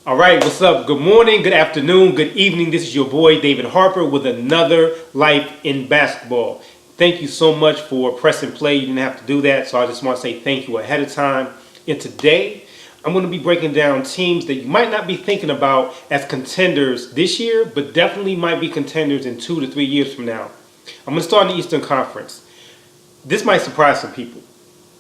All right, what's up? Good morning, good afternoon, good evening. This is your boy David Harper with another Life in Basketball. Thank you so much for pressing play. You didn't have to do that, so I just want to say thank you ahead of time. And today, I'm going to be breaking down teams that you might not be thinking about as contenders this year, but definitely might be contenders in 2 to 3 years from now. I'm going to start in the Eastern Conference. This might surprise some people,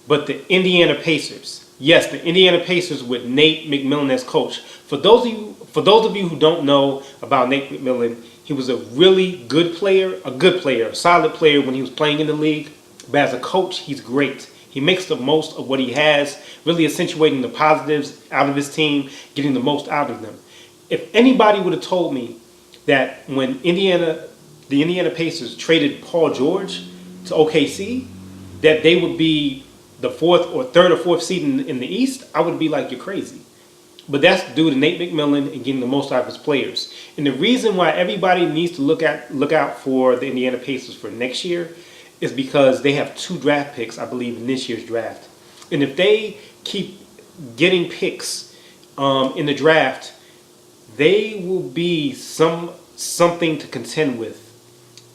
but the Indiana Pacers. Yes, the Indiana Pacers with Nate McMillan as coach. For those of you who don't know about Nate McMillan, he was a really good player, a solid player when he was playing in the league. But as a coach, he's great. He makes the most of what he has, really accentuating the positives out of his team, getting the most out of them. If anybody would have told me that when the Indiana Pacers traded Paul George to OKC, that they would be the third or fourth seed in the East, I would be like, you're crazy. But that's due to Nate McMillan and getting the most out of his players. And the reason why everybody needs to look out for the Indiana Pacers for next year is because they have 2 draft picks, I believe, in this year's draft. And if they keep getting picks in the draft, they will be something to contend with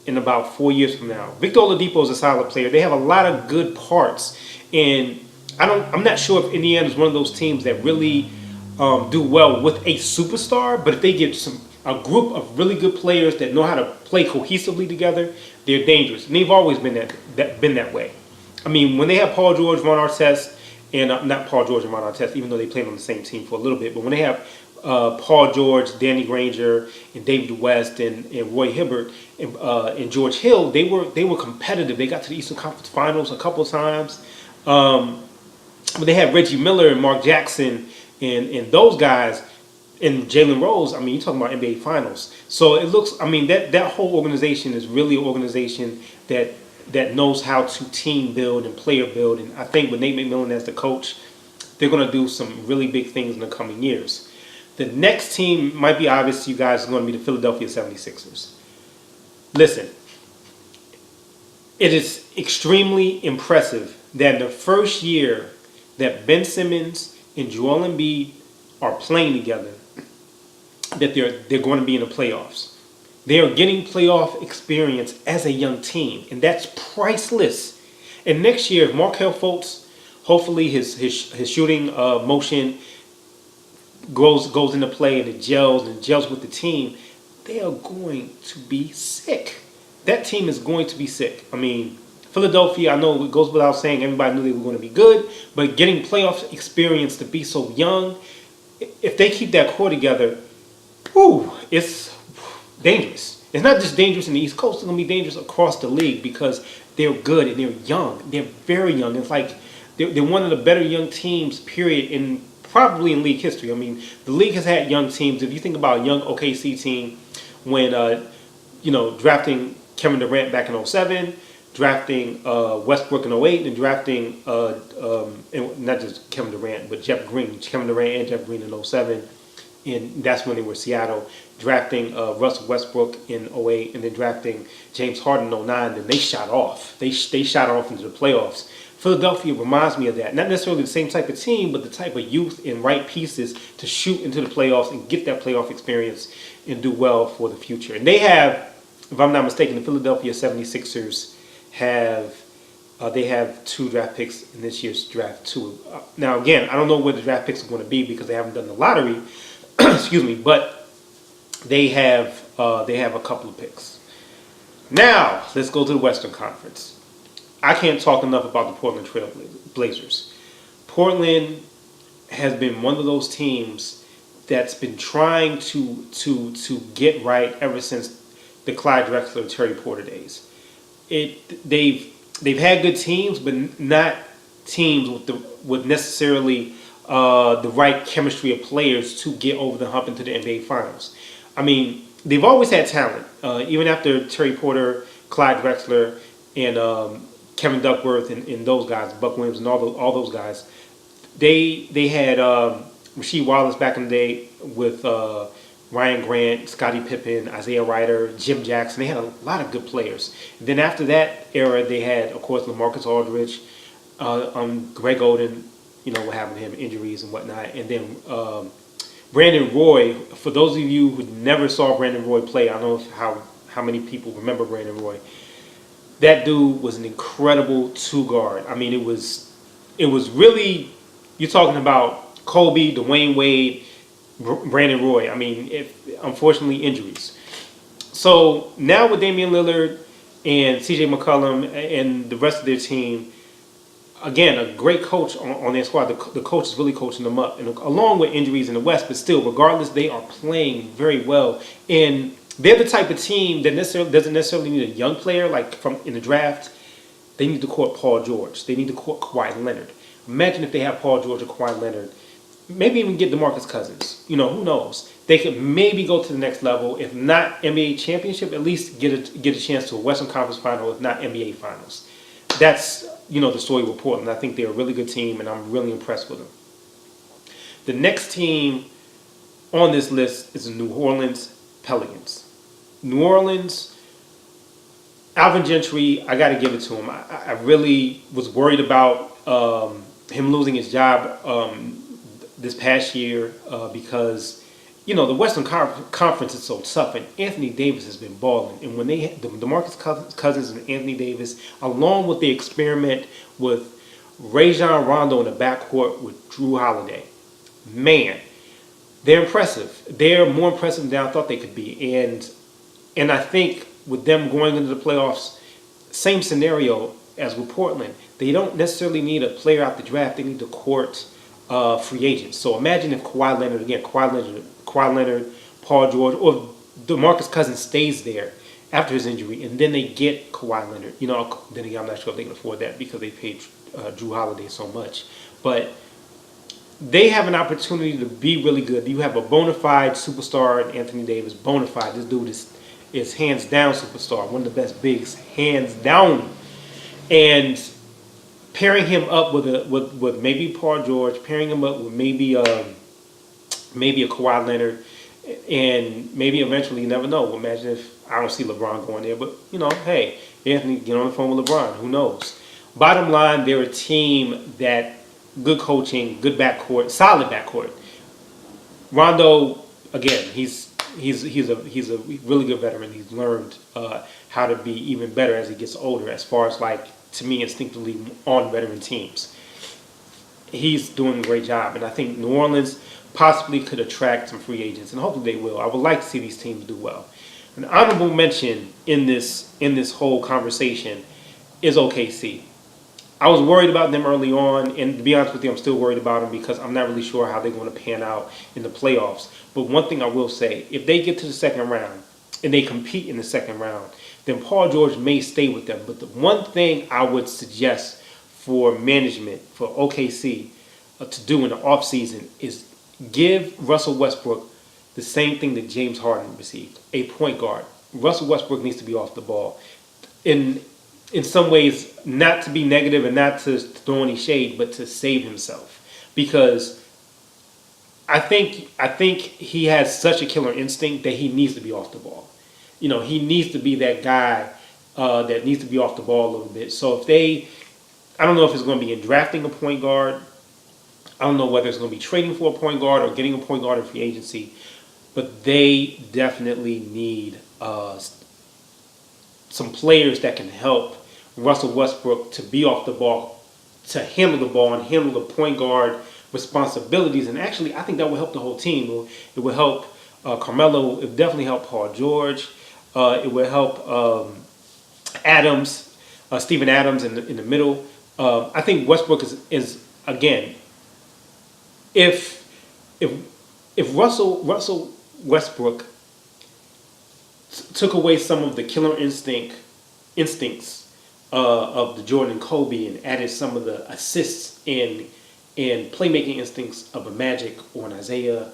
in about 4 years from now. Victor Oladipo is a solid player. They have a lot of good parts, and I'm not sure if Indiana is one of those teams that really do well with a superstar. But if they get a group of really good players that know how to play cohesively together, they're dangerous. And they've always been that way. I mean, when they have Paul George, Ron Artest, and not Paul George and Ron Artest, even though they played on the same team for a little bit, but when they have Paul George, Danny Granger, and David West, and Roy Hibbert, and George Hill, they were competitive. They got to the Eastern Conference Finals a couple of times. But they had Reggie Miller and Mark Jackson and those guys, and Jalen Rose. I mean, you're talking about NBA Finals. So it looks. I mean, that whole organization is really an organization that knows how to team build and player build. And I think with Nate McMillan as the coach, they're going to do some really big things in the coming years. The next team might be obvious to you guys is going to be the Philadelphia 76ers. Listen, it is extremely impressive that the first year that Ben Simmons and Joel Embiid are playing together, that they're going to be in the playoffs. They are getting playoff experience as a young team, and that's priceless. And next year, if Markelle Fultz, hopefully his shooting motion goes into play and it gels with the team, they are going to be sick. That team is going to be sick. I mean, Philadelphia, I know it goes without saying, everybody knew they were going to be good, but getting playoff experience to be so young, if they keep that core together, it's dangerous. It's not just dangerous in the East Coast, it's going to be dangerous across the league because they're good and they're young. They're very young. It's like they're one of the better young teams, period, probably in league history. I mean, the league has had young teams. If you think about a young OKC team when, drafting Kevin Durant back in 07, drafting Westbrook in 08, and drafting and not just Kevin Durant, but Kevin Durant and Jeff Green in 07, and that's when they were Seattle, drafting Russell Westbrook in 08, and then drafting James Harden in 09, then they shot off. They shot off into the playoffs. Philadelphia reminds me of that. Not necessarily the same type of team, but the type of youth and right pieces to shoot into the playoffs and get that playoff experience and do well for the future. And they have, if I'm not mistaken, the Philadelphia 76ers have 2 draft picks in this year's draft too. Now again, I don't know where the draft picks are going to be because they haven't done the lottery. Excuse me, but they have a couple of picks. Now let's go to the Western Conference. I can't talk enough about the Portland Trail Blazers. Portland has been one of those teams that's been trying to get right ever since the Clyde Drexler, Terry Porter days. They've had good teams, but not teams with necessarily the right chemistry of players to get over the hump into the NBA Finals. I mean, they've always had talent, even after Terry Porter, Clyde Drexler, and Kevin Duckworth and those guys, Buck Williams and all those guys. They had Rasheed Wallace back in the day with Ryan Grant, Scottie Pippen, Isaiah Ryder, Jim Jackson. They had a lot of good players. And then after that era, they had, of course, LaMarcus Aldridge, Greg Oden, what happened to him, injuries and whatnot. And then Brandon Roy, for those of you who never saw Brandon Roy play, I don't know how many people remember Brandon Roy. That dude was an incredible two guard. I mean, it was really, you're talking about Kobe, Dwayne Wade, Brandon Roy. I mean, unfortunately injuries. So now with Damian Lillard and CJ McCollum and the rest of their team, again, a great coach on their squad. The coach is really coaching them up, and along with injuries in the West, but still, regardless, they are playing very well. And they're the type of team that doesn't necessarily need a young player like from in the draft. They need to court Paul George. They need to court Kawhi Leonard. Imagine if they have Paul George or Kawhi Leonard. Maybe even get DeMarcus Cousins. You know, who knows? They could maybe go to the next level. If not NBA championship, at least get a chance to a Western Conference final, if not NBA finals. That's, the story with Portland. I think they're a really good team, and I'm really impressed with them. The next team on this list is the New Orleans Pelicans. New Orleans, Alvin Gentry, I got to give it to him. I really was worried about him losing his job this past year because, the Western Conference is so tough, and Anthony Davis has been balling. And when they had DeMarcus Cousins and Anthony Davis, along with the experiment with Rajon Rondo in the backcourt with Drew Holiday, man, they're impressive. They're more impressive than I thought they could be. And I think with them going into the playoffs, same scenario as with Portland. They don't necessarily need a player out the draft. They need to court free agents. So imagine if Kawhi Leonard, Paul George, or DeMarcus Cousins stays there after his injury, and then they get Kawhi Leonard. Then again, I'm not sure if they can afford that because they paid Drew Holiday so much. But they have an opportunity to be really good. You have a bona fide superstar in Anthony Davis. Bona fide. This dude is hands down superstar. One of the best bigs, hands down. And pairing him up with maybe Paul George, pairing him up with maybe a Kawhi Leonard, and maybe eventually, you never know. Imagine if I don't see LeBron going there, but hey, Anthony, get on the phone with LeBron. Who knows? Bottom line, they're a team that good coaching, good backcourt, solid backcourt. Rondo, again, he's a really good veteran. He's learned how to be even better as he gets older. As far as to me, instinctively on veteran teams, he's doing a great job, and I think New Orleans possibly could attract some free agents, and hopefully they will. I would like to see these teams do well. An honorable mention in this whole conversation is OKC. I was worried about them early on, and to be honest with you, I'm still worried about them because I'm not really sure how they're going to pan out in the playoffs. But one thing I will say, if they get to the second round and they compete in the second round, then Paul George may stay with them. But the one thing I would suggest for management, for OKC, to do in the offseason is give Russell Westbrook the same thing that James Harden received, a point guard. Russell Westbrook needs to be off the ball. In some ways, not to be negative and not to throw any shade, but to save himself. Because I think he has such a killer instinct that he needs to be off the ball. He needs to be that guy that needs to be off the ball a little bit. So I don't know if it's going to be in drafting a point guard. I don't know whether it's going to be trading for a point guard or getting a point guard in free agency. But they definitely need some players that can help Russell Westbrook to be off the ball, to handle the ball and handle the point guard responsibilities. And actually, I think that will help the whole team. It will help Carmelo. It will definitely help Paul George. It will help Adams, Steven Adams in the middle. I think Westbrook is again, if Russell Westbrook took away some of the killer instincts of the Jordan and Kobe and added some of the assists and playmaking instincts of a Magic or an Isaiah,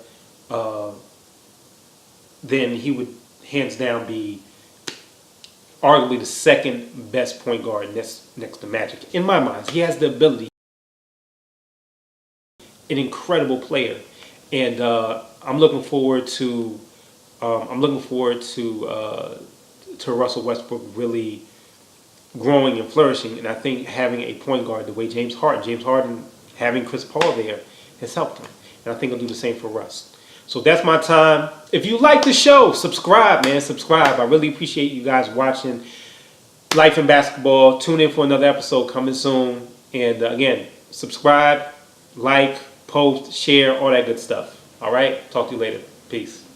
then he would hands down be arguably the second best point guard next to Magic. In my mind, he has the ability, an incredible player, and I'm looking forward to Russell Westbrook really growing and flourishing. And I think having a point guard the way James Harden having Chris Paul there has helped him, and I think he'll do the same for Russ. So that's my time. If you like the show, subscribe, man. Subscribe. I really appreciate you guys watching Life in Basketball. Tune in for another episode coming soon. And again, subscribe, like, post, share, all that good stuff. All right? Talk to you later. Peace.